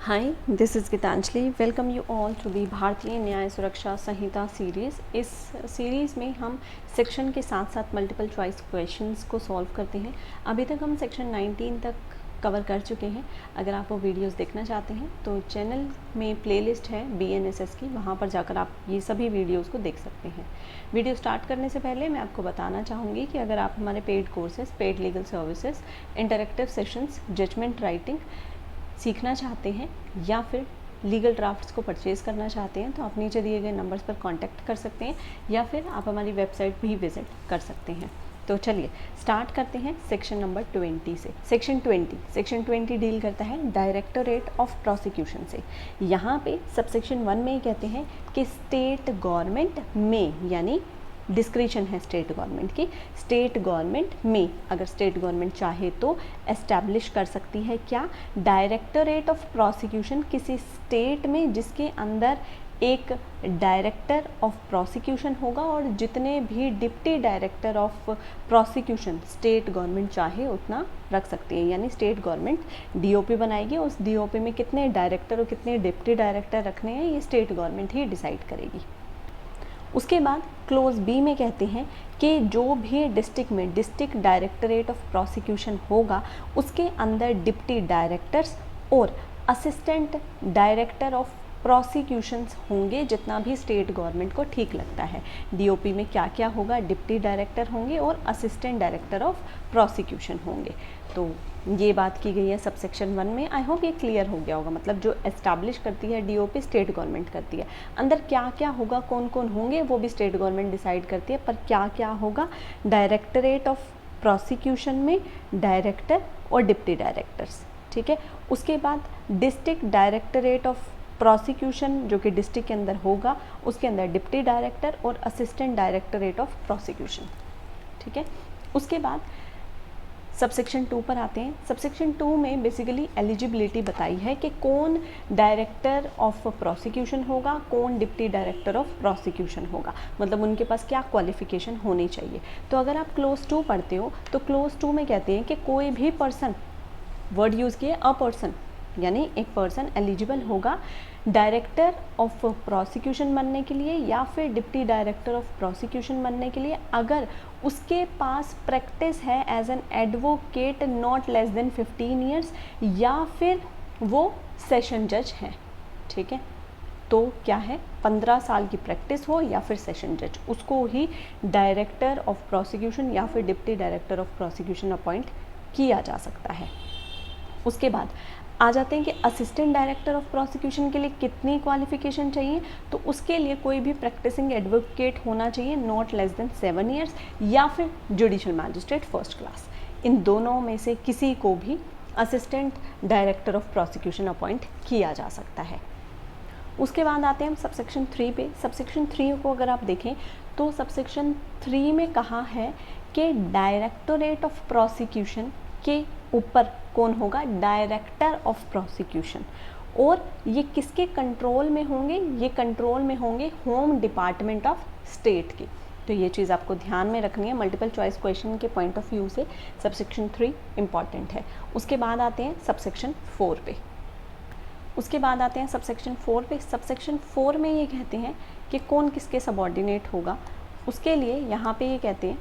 Hi, this is Geetanjali. Welcome you all to the Bharatiya Nyaya सुरक्षा संहिता series. इस series में हम सेक्शन के साथ साथ मल्टीपल चॉइस क्वेश्चंस को सॉल्व करते हैं। अभी तक हम सेक्शन 19 तक कवर कर चुके हैं। अगर आप वो वीडियोस देखना चाहते हैं तो चैनल में प्लेलिस्ट है BNSS की, वहाँ पर जाकर आप ये सभी वीडियोस को देख सकते हैं। वीडियो स्टार्ट करने से पहले मैं आपको बताना चाहूँगी कि अगर आप हमारे paid courses, paid legal services, interactive sessions, judgment writing सीखना चाहते हैं या फिर लीगल ड्राफ्ट्स को परचेज़ करना चाहते हैं तो आप नीचे दिए गए नंबर्स पर कांटेक्ट कर सकते हैं या फिर आप हमारी वेबसाइट भी विज़िट कर सकते हैं। तो चलिए स्टार्ट करते हैं सेक्शन नंबर 20 से। सेक्शन 20 डील करता है डायरेक्टोरेट ऑफ प्रोसिक्यूशन से। यहाँ पे सबसेक्शन 1 में कहते हैं कि स्टेट गवर्नमेंट में, यानी डिस्क्रिशन है स्टेट गवर्नमेंट की, स्टेट गवर्नमेंट में अगर स्टेट गवर्नमेंट चाहे तो एस्टैब्लिश कर सकती है क्या, डायरेक्टोरेट ऑफ प्रोसिक्यूशन किसी स्टेट में जिसके अंदर एक डायरेक्टर ऑफ प्रोसिक्यूशन होगा और जितने भी deputy director of prosecution state government चाहे उतना रख सकती है। यानी स्टेट गवर्नमेंट DOP बनाएगी, उस DOP में कितने डायरेक्टर और कितने डिप्टी डायरेक्टर रखने हैं ये स्टेट गवर्नमेंट ही डिसाइड करेगी। उसके बाद क्लोज B में कहते हैं कि जो भी डिस्ट्रिक्ट में डिस्ट्रिक्ट डायरेक्टरेट ऑफ प्रोसिक्यूशन होगा उसके अंदर डिप्टी डायरेक्टर्स और असिस्टेंट डायरेक्टर ऑफ प्रोसिक्यूशंस होंगे, जितना भी स्टेट गवर्नमेंट को ठीक लगता है। DOP में क्या क्या होगा, डिप्टी डायरेक्टर होंगे और असिस्टेंट डायरेक्टर ऑफ प्रोसिक्यूशन होंगे। तो ये बात की गई है सबसेक्शन 1 में। आई होप ये क्लियर हो गया होगा। मतलब जो एस्टैब्लिश करती है DOP स्टेट गवर्नमेंट करती है, अंदर क्या क्या होगा, कौन कौन होंगे वो भी स्टेट गवर्नमेंट डिसाइड करती है, पर क्या क्या होगा, डायरेक्टरेट ऑफ प्रोसिक्यूशन में डायरेक्टर और डिप्टी डायरेक्टर्स, ठीक है। उसके बाद डिस्ट्रिक्ट डायरेक्टरेट ऑफ प्रोसिक्यूशन जो कि डिस्ट्रिक्ट के अंदर होगा, उसके अंदर डिप्टी डायरेक्टर और असिस्टेंट डायरेक्टरेट ऑफ प्रोसिक्यूशन, ठीक है। उसके बाद सबसेक्शन 2 पर आते हैं। सबसेक्शन 2 में बेसिकली एलिजिबिलिटी बताई है कि कौन डायरेक्टर ऑफ प्रोसिक्यूशन होगा, कौन डिप्टी डायरेक्टर ऑफ प्रोसिक्यूशन होगा, मतलब उनके पास क्या क्वालिफिकेशन होनी चाहिए। तो अगर आप क्लोज 2 पढ़ते हो तो क्लोज 2 में कहते हैं कि कोई भी पर्सन, वर्ड यूज़ किए अ पर्सन, यानी एक पर्सन एलिजिबल होगा डायरेक्टर ऑफ प्रोसिक्यूशन बनने के लिए या फिर डिप्टी डायरेक्टर ऑफ प्रोसिक्यूशन बनने के लिए अगर उसके पास प्रैक्टिस है as an advocate not less than 15 years या फिर वो सेशन जज है, ठीक है। तो क्या है, 15 साल की प्रैक्टिस हो या फिर सेशन जज, उसको ही डायरेक्टर ऑफ प्रोसिक्यूशन या फिर deputy director of prosecution appoint किया जा सकता है। उसके बाद आ जाते हैं कि असिस्टेंट डायरेक्टर ऑफ प्रोसिक्यूशन के लिए कितनी क्वालिफिकेशन चाहिए। तो उसके लिए कोई भी प्रैक्टिसिंग एडवोकेट होना चाहिए नॉट लेस देन 7 ईयर्स या फिर जुडिशियल मैजिस्ट्रेट फर्स्ट क्लास। इन दोनों में से किसी को भी assistant director of prosecution appoint किया जा सकता है। उसके बाद आते हैं हम सबसेक्शन 3 पे। सबसेक्शन 3 को अगर आप देखें तो सबसेक्शन 3 में कहा है कि डायरेक्टोरेट ऑफ प्रोसिक्यूशन के ऊपर कौन होगा, डायरेक्टर ऑफ प्रोसिक्यूशन, और ये किसके कंट्रोल में होंगे, ये कंट्रोल में होंगे होम डिपार्टमेंट ऑफ स्टेट की। तो ये चीज़ आपको ध्यान में रखनी है, मल्टीपल चॉइस क्वेश्चन के पॉइंट ऑफ व्यू से सबसेक्शन 3 इंपॉर्टेंट है। उसके बाद आते हैं सबसेक्शन 4 पे। सबसेक्शन 4 में ये कहते हैं कि कौन किसके सबॉर्डिनेट होगा। उसके लिए यहाँ पे ये कहते हैं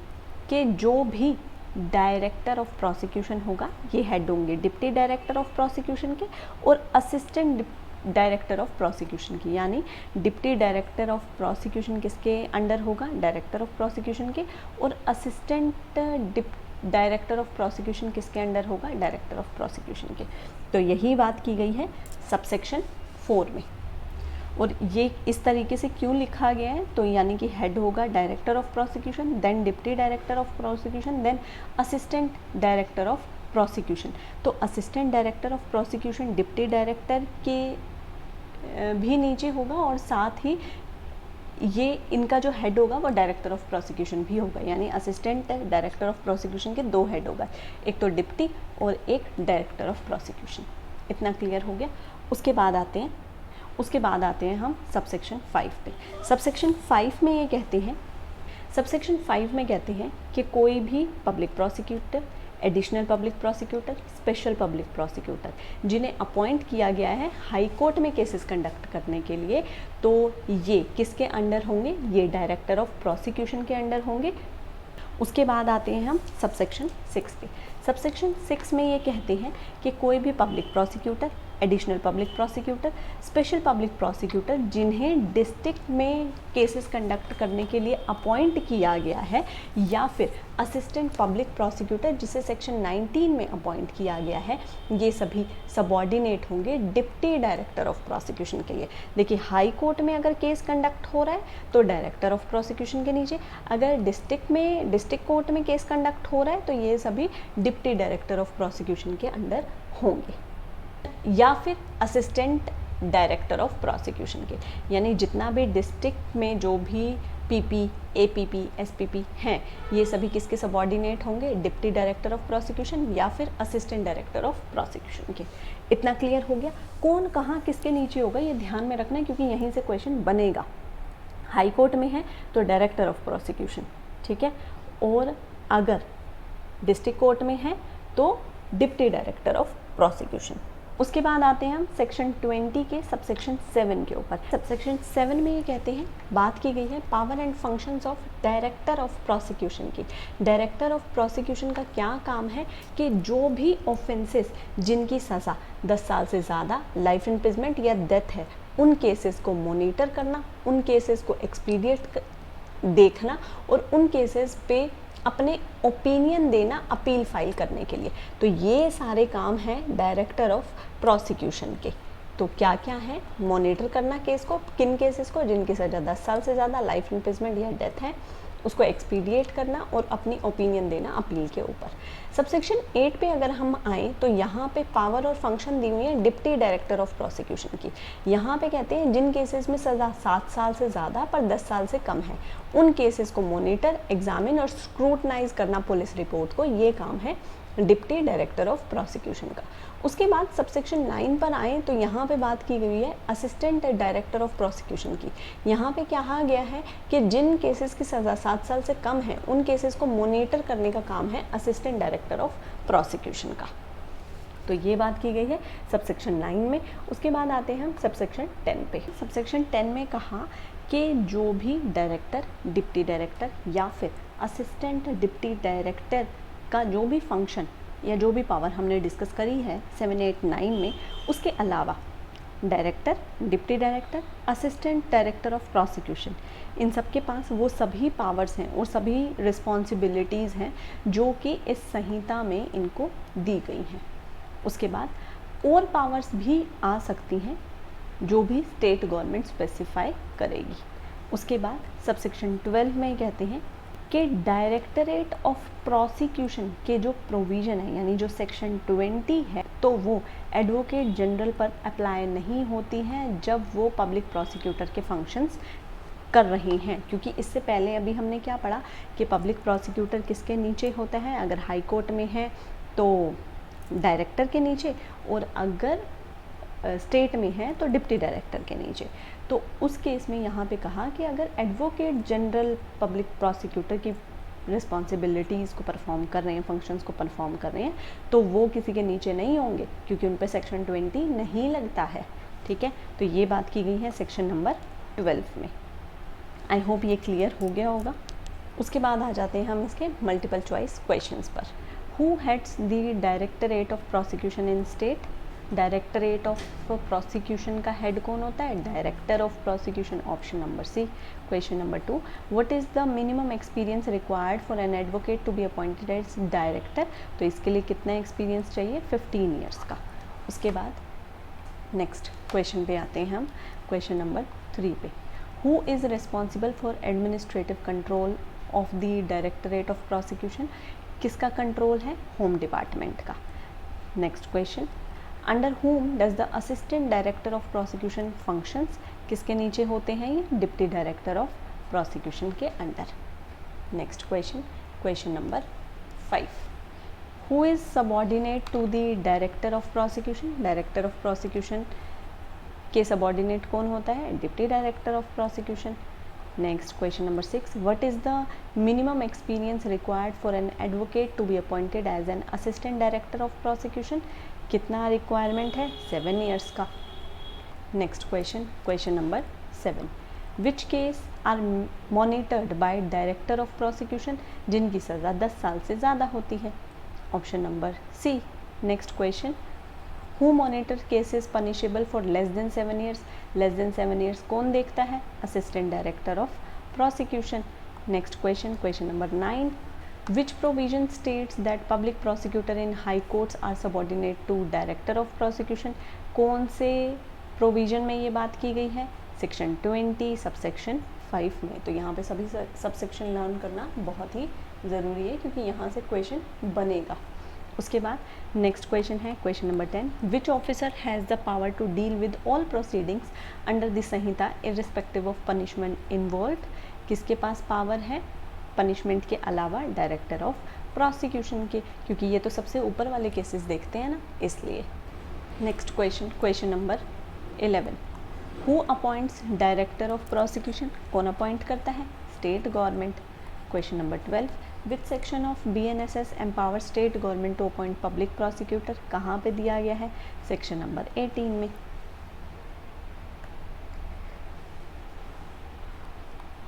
कि जो भी डायरेक्टर ऑफ प्रोसिक्यूशन होगा, ये हेड होंगे डिप्टी डायरेक्टर ऑफ प्रोसिक्यूशन के और असिस्टेंट डायरेक्टर ऑफ प्रोसिक्यूशन की। यानी डिप्टी डायरेक्टर ऑफ प्रोसिक्यूशन किसके अंडर होगा, डायरेक्टर ऑफ प्रोसिक्यूशन के, और असिस्टेंट डायरेक्टर ऑफ प्रोसिक्यूशन किसके अंडर होगा, डायरेक्टर ऑफ प्रोसिक्यूशन के। तो यही बात की गई है सबसेक्शन 4 में। और ये इस तरीके से क्यों लिखा गया है, तो यानी कि हेड होगा director of prosecution, then deputy director of prosecution, then assistant director of prosecution. तो assistant director of prosecution deputy director के भी नीचे होगा और साथ ही ये इनका जो हेड होगा वो डायरेक्टर ऑफ प्रोसिक्यूशन भी होगा। यानी असिस्टेंट डायरेक्टर ऑफ प्रोसिक्यूशन के 2 हेड होगा, एक तो डिप्टी और एक डायरेक्टर ऑफ प्रोसिक्यूशन। इतना क्लियर हो गया। उसके बाद आते हैं हम सबसेक्शन 5 पे। सबसेक्शन 5 में कहते हैं कि कोई भी public prosecutor additional public prosecutor, special public prosecutor, जिन्हें अपॉइंट किया गया है हाई कोर्ट में केसेस कंडक्ट करने के लिए, तो ये किसके अंडर होंगे? ये डायरेक्टर ऑफ प्रोसिक्यूशन के अंडर होंगे। उसके बाद आते हैं हम सबसेक्शन 6 पे। सबसेक्शन 6 में ये कहते हैं कि कोई भी public prosecutor, additional public prosecutor, special public prosecutor जिन्हें डिस्ट्रिक्ट में केसेस कंडक्ट करने के लिए अपॉइंट किया गया है, या फिर असिस्टेंट पब्लिक प्रोसिक्यूटर जिसे सेक्शन 19 में अपॉइंट किया गया है, ये सभी सबऑर्डिनेट होंगे डिप्टी डायरेक्टर ऑफ प्रोसिक्यूशन के लिए। देखिए, हाई कोर्ट में अगर केस कंडक्ट हो रहा है तो डायरेक्टर ऑफ प्रोसिक्यूशन के नीचे, अगर डिस्ट्रिक्ट कोर्ट में केस कंडक्ट हो रहा है तो ये सभी डिप्टी डायरेक्टर ऑफ प्रोसिक्यूशन के अंडर होंगे, या फिर असिस्टेंट डायरेक्टर ऑफ प्रोसिक्यूशन के। यानी जितना भी डिस्ट्रिक्ट में जो भी पीपी, एपीपी, एसपीपी हैं, ये सभी किसके सबऑर्डिनेट होंगे? डिप्टी डायरेक्टर ऑफ प्रोसिक्यूशन या फिर असिस्टेंट डायरेक्टर ऑफ प्रोसिक्यूशन के। इतना क्लियर हो गया? कौन कहाँ किसके नीचे होगा ये ध्यान में रखना है, क्योंकि यहीं से क्वेश्चन बनेगा। हाई कोर्ट में है तो डायरेक्टर ऑफ प्रोसिक्यूशन, ठीक है, और अगर डिस्ट्रिक्ट कोर्ट में है तो डिप्टी डायरेक्टर ऑफ प्रोसिक्यूशन। उसके बाद आते हैं हम सेक्शन 20 के सबसेक्शन 7 के ऊपर। सबसेक्शन 7 में ये कहते हैं, बात की गई है power and functions of director of prosecution की। डायरेक्टर ऑफ प्रोसिक्यूशन का क्या काम है कि जो भी ऑफेंसेस जिनकी सज़ा 10 साल से ज़्यादा, लाइफ इम्प्रिजमेंट या डेथ है, उन केसेस को मॉनिटर करना, उन केसेस को एक्सपीडिएट देखना और उन केसेस पे अपने ओपिनियन देना अपील फाइल करने के लिए। तो ये सारे काम हैं डायरेक्टर ऑफ प्रोसिक्यूशन के। तो क्या क्या है? मॉनिटर करना केस को, किन केसेस को? जिनकी सज़ा 10 साल से ज़्यादा, लाइफ इम्प्रिजमेंट या डेथ है, उसको एक्सपीडिएट करना और अपनी ओपिनियन देना अपील के ऊपर। सबसेक्शन 8 पे अगर हम आएँ तो यहाँ पे पावर और फंक्शन दी हुई है डिप्टी डायरेक्टर ऑफ प्रोसिक्यूशन की। यहाँ पे कहते हैं जिन केसेस में सज़ा 7 साल से ज़्यादा पर 10 साल से कम है, उन केसेस को मॉनिटर, एग्जामिन और स्क्रूटनाइज करना पुलिस रिपोर्ट को, ये काम है डिप्टी डायरेक्टर ऑफ प्रोसिक्यूशन का। उसके बाद सबसेक्शन 9 पर आए तो यहाँ पे बात की गई है असिस्टेंट डायरेक्टर ऑफ प्रोसिक्यूशन की। यहाँ पे कहा गया है कि जिन केसेस की सज़ा 7 साल से कम है, उन केसेस को मॉनिटर करने का काम है असिस्टेंट डायरेक्टर ऑफ प्रोसिक्यूशन का। तो ये बात की गई है सबसेक्शन 9 में। उसके बाद आते हैं हम सबसेक्शन 10 पे। सबसेक्शन 10 में कहा कि जो भी डायरेक्टर, डिप्टी डायरेक्टर या फिर असिस्टेंट डिप्टी डायरेक्टर का जो भी फंक्शन या जो भी पावर हमने डिस्कस करी है 7, 8, 9 में, उसके अलावा director, deputy director, assistant director of prosecution, इन सब के पास वो सभी पावर्स हैं और सभी रिस्पॉन्सिबिलिटीज़ हैं जो कि इस संहिता में इनको दी गई हैं। उसके बाद और पावर्स भी आ सकती हैं जो भी स्टेट गवर्नमेंट स्पेसिफाई करेगी। उसके बाद सबसेक्शन 12 में कहते हैं कि डायरेक्टरेट ऑफ प्रोसिक्यूशन के जो प्रोविज़न है, यानी जो सेक्शन 20 है, तो वो एडवोकेट जनरल पर अप्लाई नहीं होती हैं जब वो पब्लिक प्रोसिक्यूटर के फंक्शंस कर रही हैं। क्योंकि इससे पहले अभी हमने क्या पढ़ा कि पब्लिक प्रोसिक्यूटर किसके नीचे होता है? अगर हाई कोर्ट में है तो डायरेक्टर के नीचे, और अगर स्टेट में है तो डिप्टी डायरेक्टर के नीचे। तो उस केस में यहाँ पे कहा कि अगर एडवोकेट जनरल पब्लिक प्रोसिक्यूटर की रिस्पॉन्सिबिलिटीज़ को परफॉर्म कर रहे हैं, फंक्शंस को परफॉर्म कर रहे हैं, तो वो किसी के नीचे नहीं होंगे क्योंकि उन पे सेक्शन 20 नहीं लगता है। ठीक है, तो ये बात की गई है सेक्शन नंबर 12 में। आई होप ये क्लियर हो गया होगा। उसके बाद आ जाते हैं हम इसके मल्टीपल चॉइस क्वेश्चंस पर। Who heads the directorate of prosecution in state? Directorate of prosecution का हेड कौन होता है? Director of prosecution, option number C. Question number 2, what is the minimum experience required for an advocate to be appointed as director? तो इसके लिए कितना experience चाहिए? 15 years का। उसके बाद नेक्स्ट क्वेश्चन पे आते हैं हम, क्वेश्चन नंबर 3 पे। Who is responsible for administrative control of the directorate of prosecution? किसका कंट्रोल है? होम डिपार्टमेंट का। Next question, under whom does the assistant director of prosecution functions? किसके नीचे होते हैं ये? डिप्टी डायरेक्टर ऑफ प्रोसिक्यूशन के under. Next question, question number 5, who is subordinate to the director of prosecution? Director of prosecution के subordinate कौन होता है? Deputy director of prosecution. Next question number 6, what is the minimum experience required for an advocate to be appointed as an assistant director of prosecution? कितना requirement है? 7 years का। Next question number 7, which case are monitored by director of prosecution जिनकी सज़ा 10 साल से ज़्यादा होती है? Option number C. Next question, who monitor cases punishable for less than 7 years? Less than 7 years कौन देखता है? Assistant director of prosecution. Next question number 9, which provision states that public prosecutor in high courts are subordinate to director of prosecution? कौन से provision में ये बात की गई है? सेक्शन 20 सबसेक्शन 5 में। तो यहाँ पे सभी सबसेक्शन लर्न करना बहुत ही ज़रूरी है क्योंकि यहाँ से क्वेश्चन बनेगा। उसके बाद नेक्स्ट क्वेश्चन है question number 10, which officer has the power to deal with all proceedings under the Sanhita irrespective of punishment involved? किसके पास पावर है पनिशमेंट के अलावा? डायरेक्टर ऑफ प्रोसिक्यूशन के, क्योंकि ये तो सबसे ऊपर वाले केसेस देखते हैं ना, इसलिए। Next question number 11, who appoints director of prosecution? कौन अपॉइंट करता है? State government. Question number 12, which section of BNSS empower state government to appoint public prosecutor? कहाँ पे दिया गया है? सेक्शन नंबर 18 में।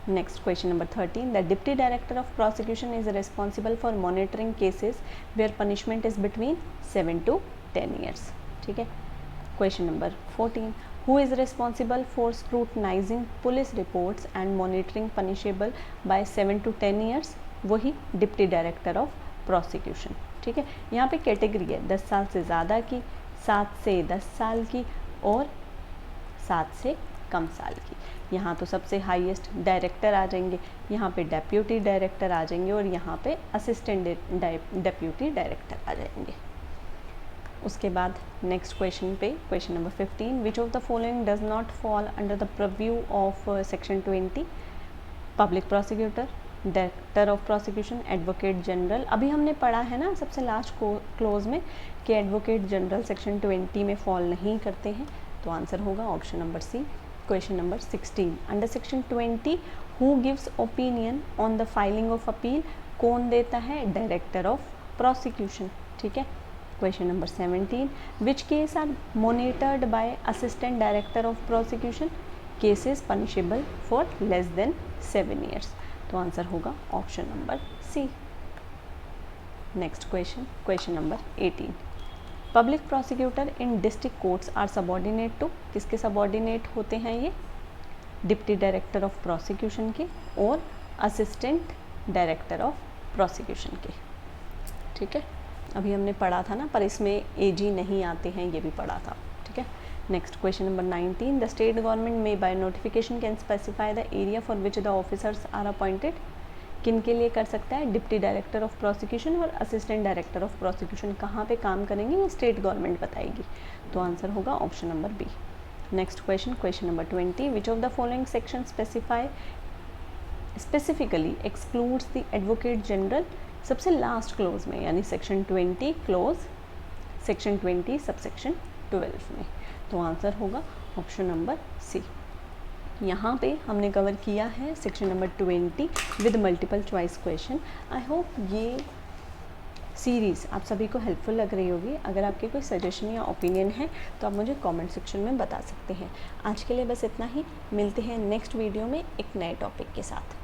Next question number 13, the deputy director of prosecution is responsible for monitoring cases where punishment is between 7 to 10 years. ठीक है। Question number 14, who is responsible for scrutinizing police reports and monitoring punishable by 7 to 10 years? वही deputy director of prosecution. ठीक है। यहाँ पे category है 10 साल से ज़्यादा की, 7 से 10 साल की और 7 से कम साल की। यहाँ तो सबसे हाईएस्ट डायरेक्टर आ जाएंगे, यहाँ पे डेप्यूटी डायरेक्टर आ जाएंगे और यहाँ पे असिस्टेंट डेप्यूटी डायरेक्टर आ जाएंगे। उसके बाद नेक्स्ट क्वेश्चन पे question number 15, which of the following does not fall under the preview of section 20? Public prosecutor, director of prosecution, advocate general. अभी हमने पढ़ा है ना सबसे लास्ट क्लोज में कि एडवोकेट जनरल सेक्शन 20 में फॉल नहीं करते हैं, तो आंसर होगा option number C. Question number 16, under section 20 who gives opinion on the filing of appeal? कौन देता है? Director of prosecution. ठीक है। Question number 17, which case are monitored by assistant director of prosecution? Cases punishable for less than 7 years. तो answer होगा option number C. Next question number 18, public prosecutor in district courts are subordinate to? किसके subordinate होते हैं ये? Deputy director of prosecution के और assistant director of prosecution के। ठीक है। अभी हमने पढ़ा था ना, पर इसमें AG नहीं आते हैं, ये भी पढ़ा था। ठीक है। Next question number 19, the state government may by notification can specify the area for which the officers are appointed? किन के लिए कर सकता है? डिप्टी डायरेक्टर ऑफ प्रोसिक्यूशन और असिस्टेंट डायरेक्टर ऑफ प्रोसिक्यूशन कहाँ पे काम करेंगे ये स्टेट गवर्नमेंट बताएगी। तो आंसर होगा option number B. Next question number 20, which of the following section specifically excludes the advocate general? सबसे लास्ट क्लोज में, यानी सेक्शन 20 क्लोज, सेक्शन 20 सबसेक्शन 12 में। तो आंसर होगा ऑप्शन नंबर सी। यहाँ पे हमने कवर किया है section number 20 with multiple choice question. I hope ये सीरीज़ आप सभी को हेल्पफुल लग रही होगी। अगर आपके कोई सजेशन या ओपिनियन है तो आप मुझे कमेंट सेक्शन में बता सकते हैं। आज के लिए बस इतना ही, मिलते हैं नेक्स्ट वीडियो में एक नए टॉपिक के साथ।